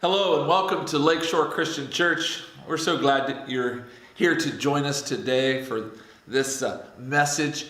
Hello and welcome to Lakeshore Christian Church. We're so glad that you're here to join us today for this message.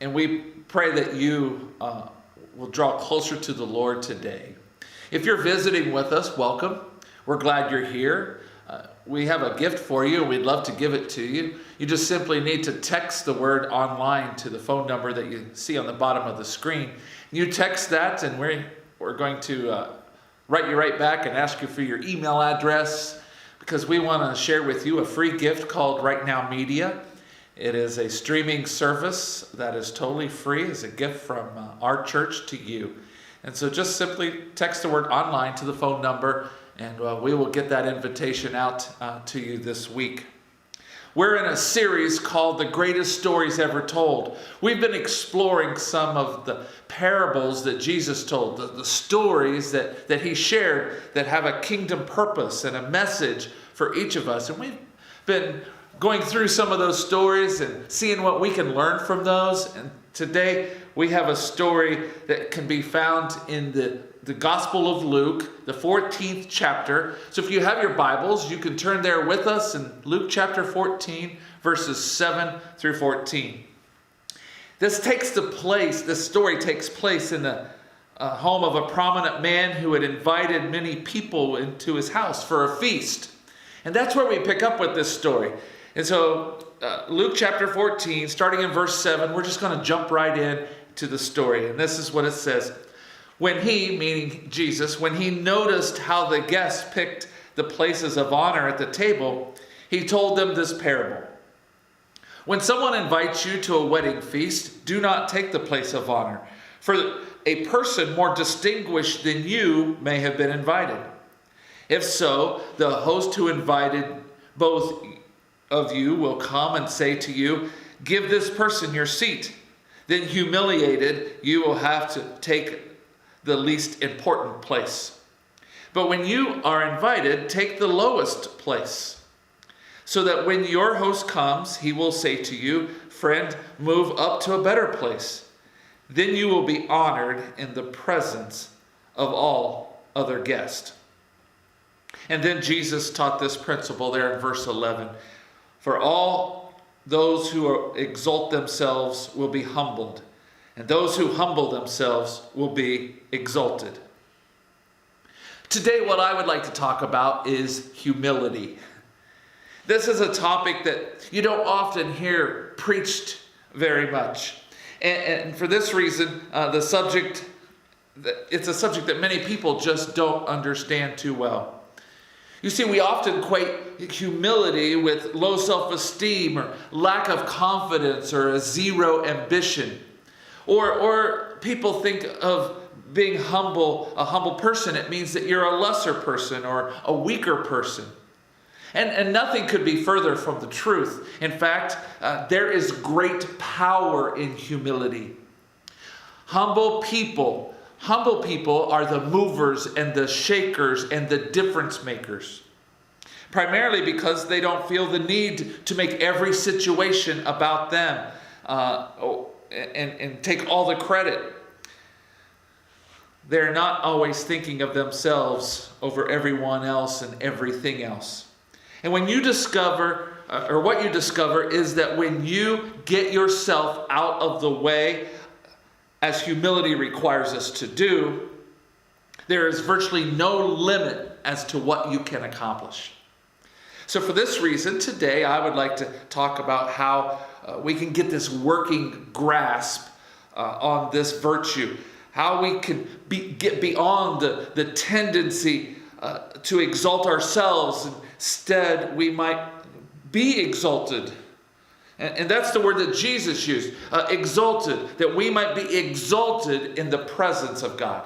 And we pray that you will draw closer to the Lord today. If you're visiting with us, welcome. We're glad you're here. We have a gift for you and we'd love to give it to you. You just simply need to text the word online to the phone number that you see on the bottom of the screen. You text that and we're going to write you right back and ask you for your email address because we want to share with you a free gift called Right Now Media. It is a streaming service that is totally free as a gift from our church to you. And so just simply text the word online to the phone number and we will get that invitation out to you this week. We're in a series called The Greatest Stories Ever Told. We've been exploring some of the parables that Jesus told, the stories that he shared that have a kingdom purpose and a message for each of us. And we've been going through some of those stories and seeing what we can learn from those. And today we have a story that can be found in the Gospel of Luke, the 14th chapter. So if you have your Bibles, you can turn there with us in Luke chapter 14, verses 7 through 14. This story takes place in the home of a prominent man who had invited many people into his house for a feast. And that's where we pick up with this story. And so Luke chapter 14, starting in verse 7, we're just going to jump right in to the story. And this is what it says. When he, meaning Jesus, when he noticed how the guests picked the places of honor at the table, he told them this parable. When someone invites you to a wedding feast, do not take the place of honor, for a person more distinguished than you may have been invited. If so, the host who invited both of you will come and say to you, give this person your seat. Then humiliated, you will have to take the least important place. But when you are invited, take the lowest place, so that when your host comes, he will say to you, friend, move up to a better place. Then you will be honored in the presence of all other guests. And then Jesus taught this principle there in verse 11. For all those who exalt themselves will be humbled, and those who humble themselves will be exalted. Today, what I would like to talk about is humility. This is a topic that you don't often hear preached very much. And for this reason, it's a subject that many people just don't understand too well. You see, we often equate humility with low self-esteem or lack of confidence or a zero ambition. Or people think of being humble, a humble person, it means that you're a lesser person or a weaker person. And nothing could be further from the truth. In fact, there is great power in humility. Humble people are the movers and the shakers and the difference makers. Primarily because they don't feel the need to make every situation about them and take all the credit. They're not always thinking of themselves over everyone else and everything else. And when you discover, or what you discover is that when you get yourself out of the way, as humility requires us to do, there is virtually no limit as to what you can accomplish. So for this reason, today I would like to talk about how we can get this working grasp on this virtue. How we can get beyond the tendency to exalt ourselves. Instead, we might be exalted. And that's the word that Jesus used, exalted, that we might be exalted in the presence of God.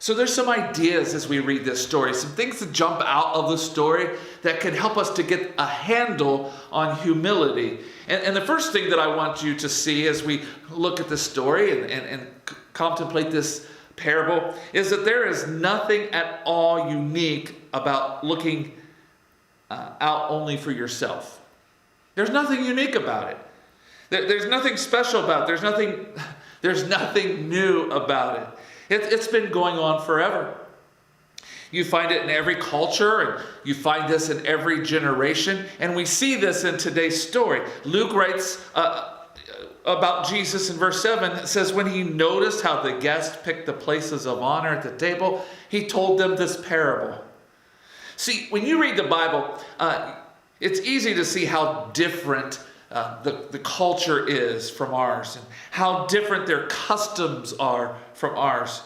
So there's some ideas as we read this story, some things that jump out of the story that can help us to get a handle on humility. And the first thing that I want you to see as we look at this story and contemplate this parable is that there is nothing at all unique about looking out only for yourself. There's nothing unique about it. There's nothing special about it. There's nothing new about it. It's been going on forever. You find it in every culture, and you find this in every generation. And we see this in today's story. Luke writes about Jesus in verse 7. It says, when he noticed how the guests picked the places of honor at the table, he told them this parable. See, when you read the Bible, it's easy to see how different the culture is from ours, and how different their customs are from ours.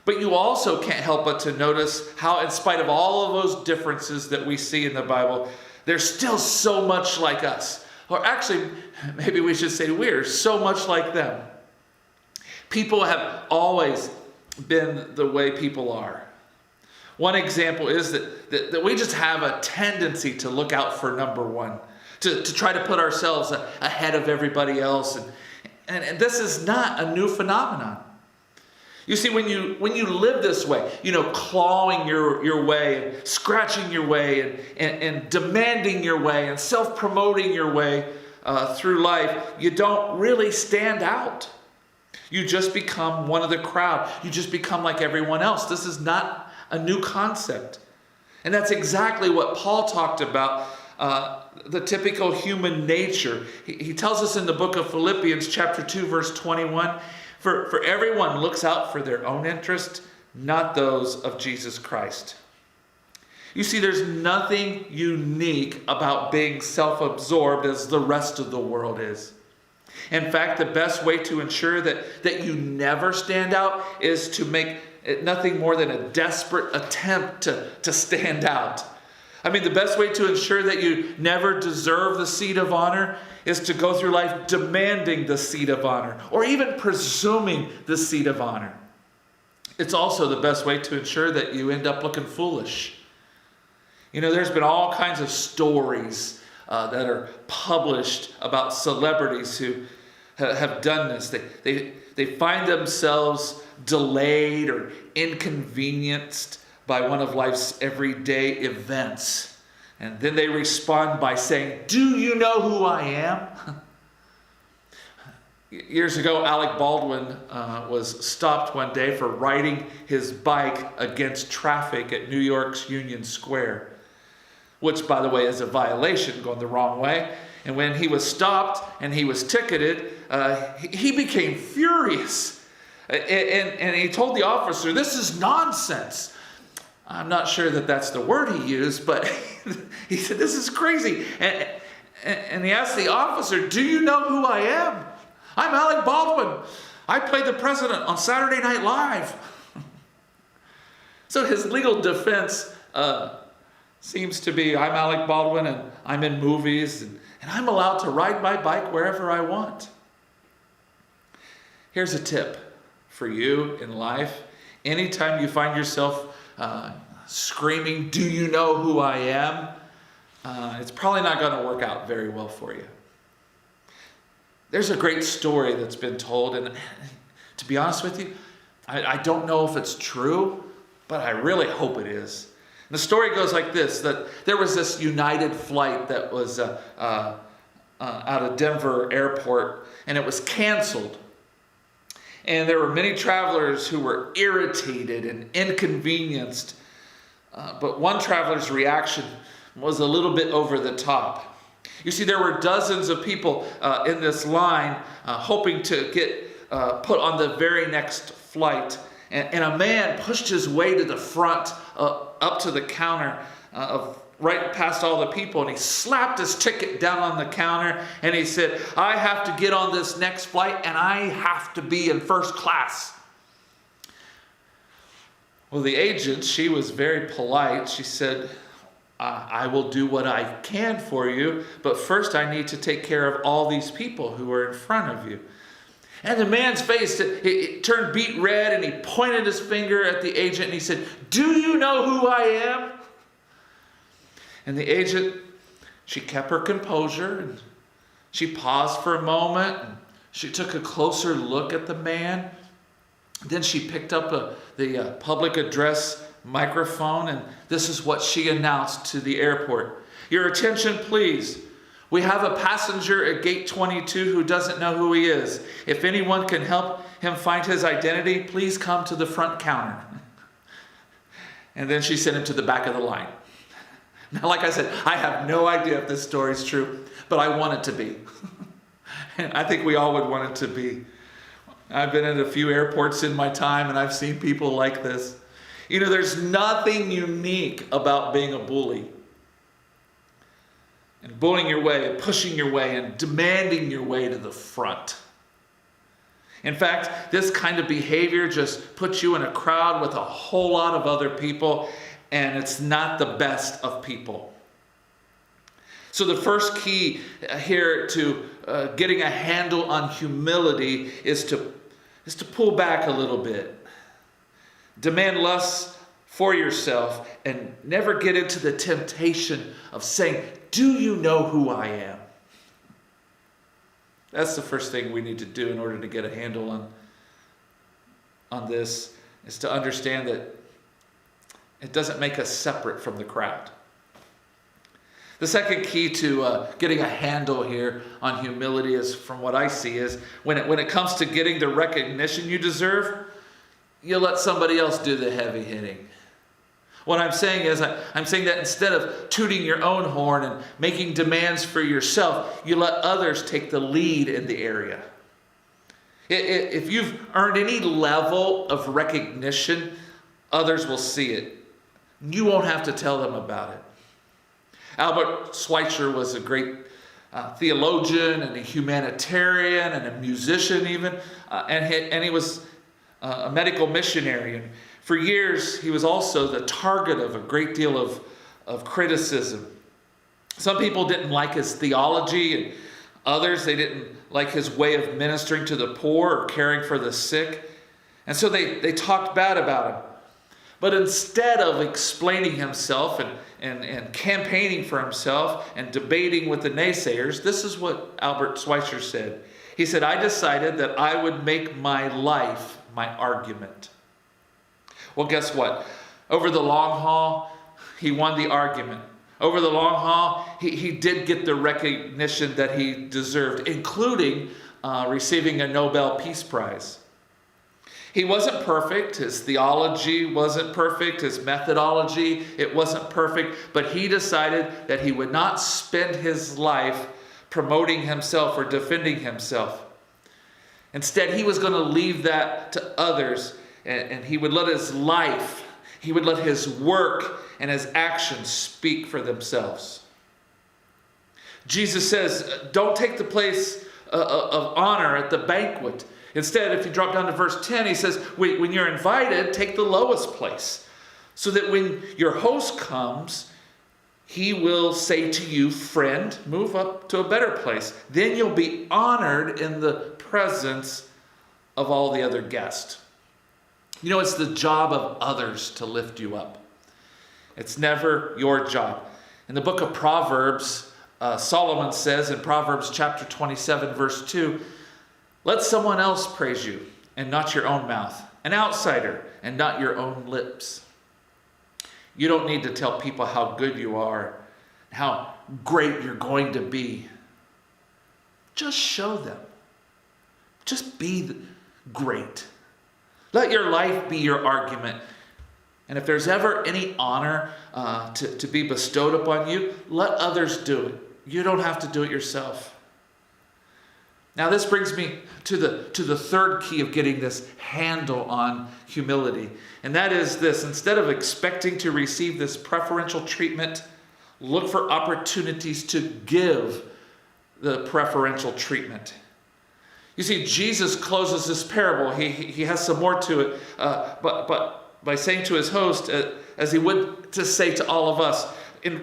But you also can't help but to notice how, in spite of all of those differences that we see in the Bible, they're still so much like us. Or actually, maybe we should say we're so much like them. People have always been the way people are. One example is that we just have a tendency to look out for number one, to try to put ourselves ahead of everybody else. And this is not a new phenomenon. You see, when you live this way, clawing your way, and scratching your way, and demanding your way, and self-promoting your way through life, you don't really stand out. You just become one of the crowd. You just become like everyone else. This is not a new concept. And that's exactly what Paul talked about, the typical human nature. He tells us in the book of Philippians chapter 2, verse 21, For everyone looks out for their own interest, not those of Jesus Christ. You see, there's nothing unique about being self-absorbed as the rest of the world is. In fact, the best way to ensure that you never stand out is to make it nothing more than a desperate attempt to stand out. I mean, the best way to ensure that you never deserve the seat of honor is to go through life demanding the seat of honor, or even presuming the seat of honor. It's also the best way to ensure that you end up looking foolish. There's been all kinds of stories that are published about celebrities who have done this. They find themselves delayed or inconvenienced by one of life's everyday events. And then they respond by saying, "Do you know who I am?" Years ago, Alec Baldwin was stopped one day for riding his bike against traffic at New York's Union Square, which, by the way, is a violation, going the wrong way. And when he was stopped and he was ticketed, he became furious. And he told the officer, "This is nonsense." I'm not sure that that's the word he used, but he said, "This is crazy." And he asked the officer, "Do you know who I am? I'm Alec Baldwin. I played the president on Saturday Night Live." So his legal defense seems to be, I'm Alec Baldwin and I'm in movies and I'm allowed to ride my bike wherever I want. Here's a tip for you in life. Anytime you find yourself screaming, "Do you know who I am?" It's probably not going to work out very well for you. There's a great story that's been told, and to be honest with you, I don't know if it's true, but I really hope it is. And the story goes like this, that there was this United flight that was out of Denver airport, and it was canceled. And there were many travelers who were irritated and inconvenienced. But one traveler's reaction was a little bit over the top. You see, there were dozens of people in this line hoping to get put on the very next flight. And a man pushed his way to the front, up to the counter right past all the people, and he slapped his ticket down on the counter, and he said, "I have to get on this next flight, and I have to be in first class." Well, the agent, she was very polite. She said, I will do what I can for you, but first I need to take care of all these people who are in front of you." And the man's face, it turned beet red, and he pointed his finger at the agent, and he said, "Do you know who I am?" And the agent, she kept her composure, and she paused for a moment, and she took a closer look at the man. Then she picked up the public address microphone, and this is what she announced to the airport. "Your attention, please. We have a passenger at gate 22 who doesn't know who he is. If anyone can help him find his identity, please come to the front counter." And then she sent him to the back of the line. Now, like I said, I have no idea if this story is true, but I want it to be. And I think we all would want it to be. I've been at a few airports in my time, and I've seen people like this. You know, there's nothing unique about being a bully. And bullying your way, and pushing your way, and demanding your way to the front. In fact, this kind of behavior just puts you in a crowd with a whole lot of other people, and it's not the best of people. So the first key here to getting a handle on humility is to pull back a little bit. Demand less for yourself and never get into the temptation of saying, "Do you know who I am?" That's the first thing we need to do in order to get a handle on this, is to understand that it doesn't make us separate from the crowd. The second key to getting a handle here on humility is, from what I see, is when it comes to getting the recognition you deserve, you let somebody else do the heavy hitting. What I'm saying is, I'm saying that instead of tooting your own horn and making demands for yourself, you let others take the lead in the area. If you've earned any level of recognition, others will see it. You won't have to tell them about it. Albert Schweitzer was a great theologian and a humanitarian and a musician even, and he was a medical missionary. And for years, he was also the target of a great deal of criticism. Some people didn't like his theology, and others, they didn't like his way of ministering to the poor or caring for the sick. And so they talked bad about him. But instead of explaining himself and campaigning for himself and debating with the naysayers, this is what Albert Schweitzer said. He said, "I decided that I would make my life my argument." Well, guess what? Over the long haul, he won the argument. Over the long haul, he did get the recognition that he deserved, including receiving a Nobel Peace Prize. He wasn't perfect. His theology wasn't perfect. His methodology, it wasn't perfect. But he decided that he would not spend his life promoting himself or defending himself. Instead, he was going to leave that to others. And he would let his life, he would let his work and his actions speak for themselves. Jesus says, don't take the place of honor at the banquet. Instead, if you drop down to verse 10, he says, when you're invited, take the lowest place, so that when your host comes, he will say to you, "Friend, move up to a better place." Then you'll be honored in the presence of all the other guests. You know, it's the job of others to lift you up. It's never your job. In the book of Proverbs, Solomon says in Proverbs chapter 27, verse 2, "Let someone else praise you and not your own mouth, an outsider and not your own lips." You don't need to tell people how good you are, how great you're going to be. Just show them. Just be great. Let your life be your argument. And if there's ever any honor to be bestowed upon you, let others do it. You don't have to do it yourself. Now this brings me to the third key of getting this handle on humility. And that is this: instead of expecting to receive this preferential treatment, look for opportunities to give the preferential treatment. You see, Jesus closes this parable. He has some more to it, but by saying to his host, as he would to say to all of us,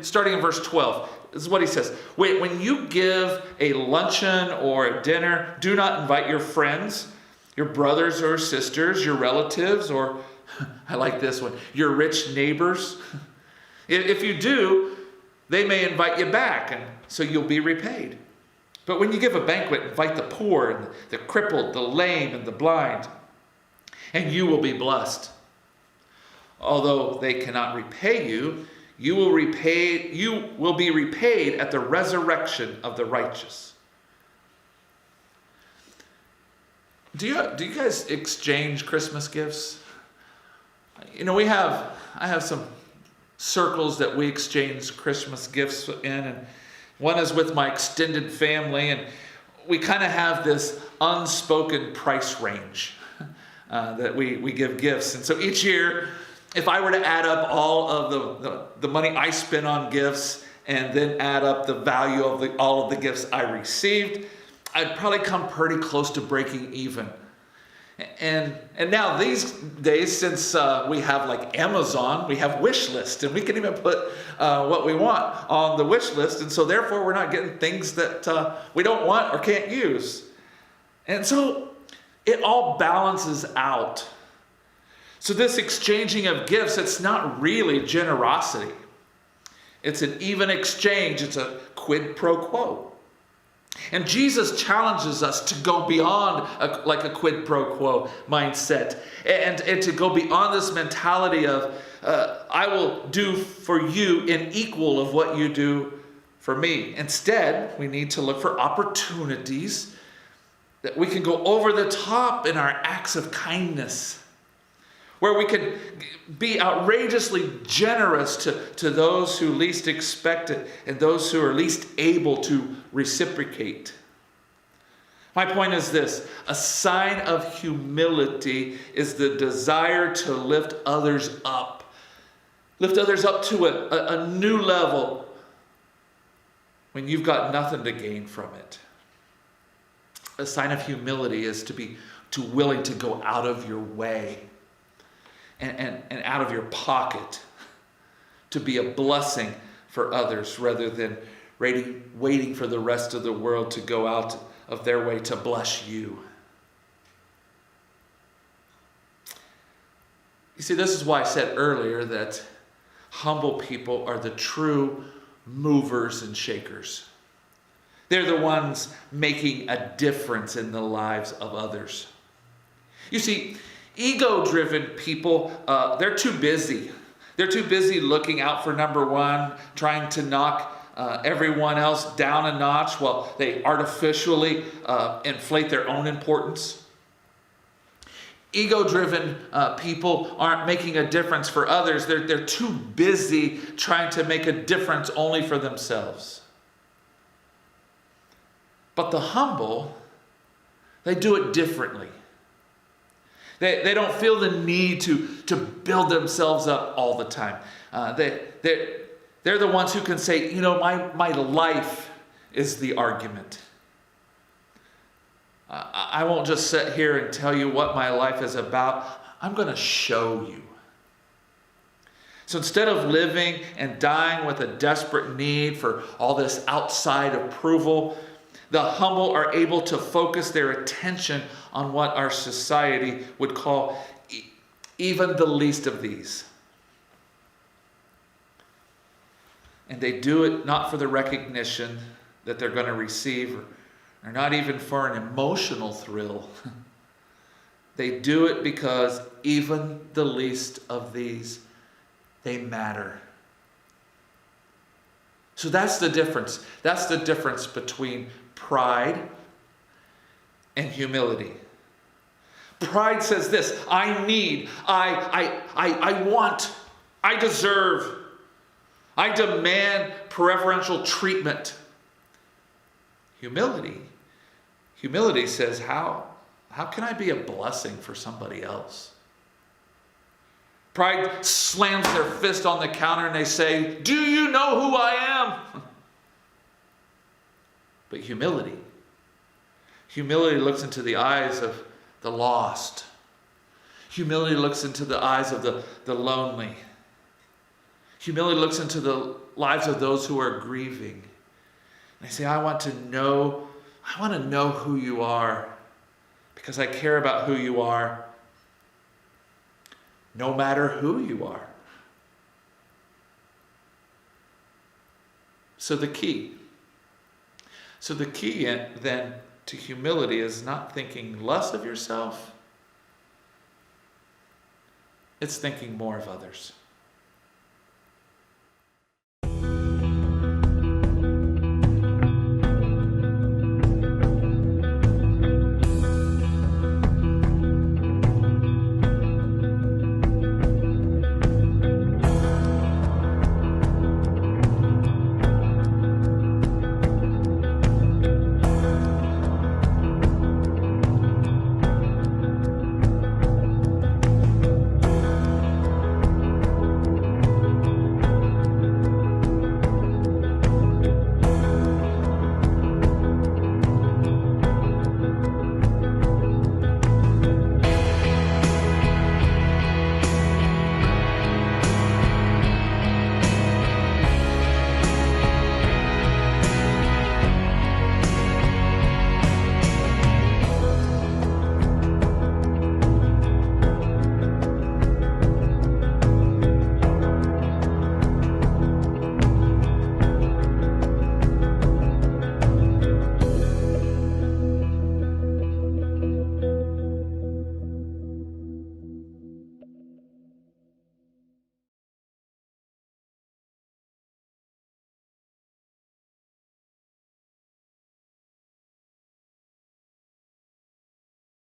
starting in verse 12, this is what he says: when you give a luncheon or a dinner, do not invite your friends, your brothers or sisters, your relatives, or, I like this one, your rich neighbors. If you do, they may invite you back, and so you'll be repaid. But when you give a banquet, invite the poor and the crippled, the lame and the blind, and you will be blessed. Although they cannot repay you, you will be repaid at the resurrection of the righteous. Do you guys exchange Christmas gifts? I have some circles that we exchange Christmas gifts in, and one is with my extended family, and we kind of have this unspoken price range that we give gifts. And so each year, if I were to add up all of the money I spent on gifts and then add up the value of all of the gifts I received, I'd probably come pretty close to breaking even. And now these days, since we have like Amazon, we have wish list, and we can even put what we want on the wish list. And so therefore we're not getting things that we don't want or can't use. And so it all balances out. So this exchanging of gifts, it's not really generosity. It's an even exchange. It's a quid pro quo. And Jesus challenges us to go beyond like a quid pro quo mindset and to go beyond this mentality of I will do for you an equal of what you do for me. Instead, we need to look for opportunities that we can go over the top in our acts of kindness, where we can be outrageously generous to those who least expect it and those who are least able to reciprocate. My point is this: a sign of humility is the desire to lift others up to a new level when you've got nothing to gain from it. A sign of humility is to be willing to go out of your way and out of your pocket to be a blessing for others rather than waiting for the rest of the world to go out of their way to bless you. You see, this is why I said earlier that humble people are the true movers and shakers. They're the ones making a difference in the lives of others. You see, ego-driven people, they're too busy. They're too busy looking out for number one, trying to knock everyone else down a notch while they artificially inflate their own importance. Ego-driven people aren't making a difference for others. They're too busy trying to make a difference only for themselves. But the humble, they do it differently. They don't feel the need to build themselves up all the time. They're the ones who can say, my life is the argument. I won't just sit here and tell you what my life is about. I'm going to show you. So instead of living and dying with a desperate need for all this outside approval, the humble are able to focus their attention on what our society would call even the least of these. And they do it not for the recognition that they're going to receive, or not even for an emotional thrill. They do it because even the least of these, they matter. So that's the difference. That's the difference between pride and humility. Pride says this: I need, I want, I deserve, I demand preferential treatment. Humility says, how can I be a blessing for somebody else? Pride slams their fist on the counter and they say, do you know who I am? But humility looks into the eyes of the lost. Humility looks into the eyes of the lonely. Humility looks into the lives of those who are grieving. And they say, I want to know who you are, because I care about who you are, no matter who you are. So the key then to humility is not thinking less of yourself. It's thinking more of others.